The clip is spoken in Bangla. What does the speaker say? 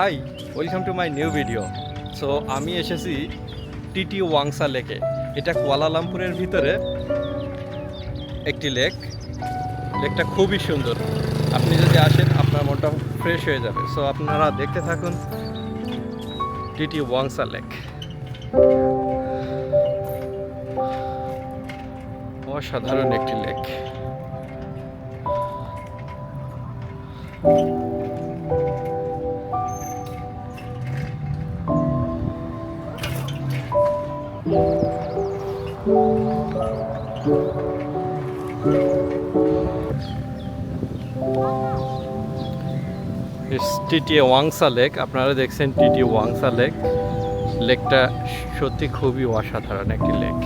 High, welcome to my new video. So আমি এসেছি টিটি ওয়াংসা লেকে। এটা কুয়ালালামপুরের ভিতরে একটি লেক। লেকটা খুবই সুন্দর। আপনি যদি আসেন আপনার মনটা ফ্রেশ হয়ে যাবে। সো আপনারা দেখতে থাকুন টিটি ওয়াংসা লেক। অসাধারণ একটি লেক। টিটি ওয়াংসা লেক, আপনারা দেখছেন টিটি ওয়াংসা লেক। লেকটা সত্যি খুবই অসাধারণ একটি লেক।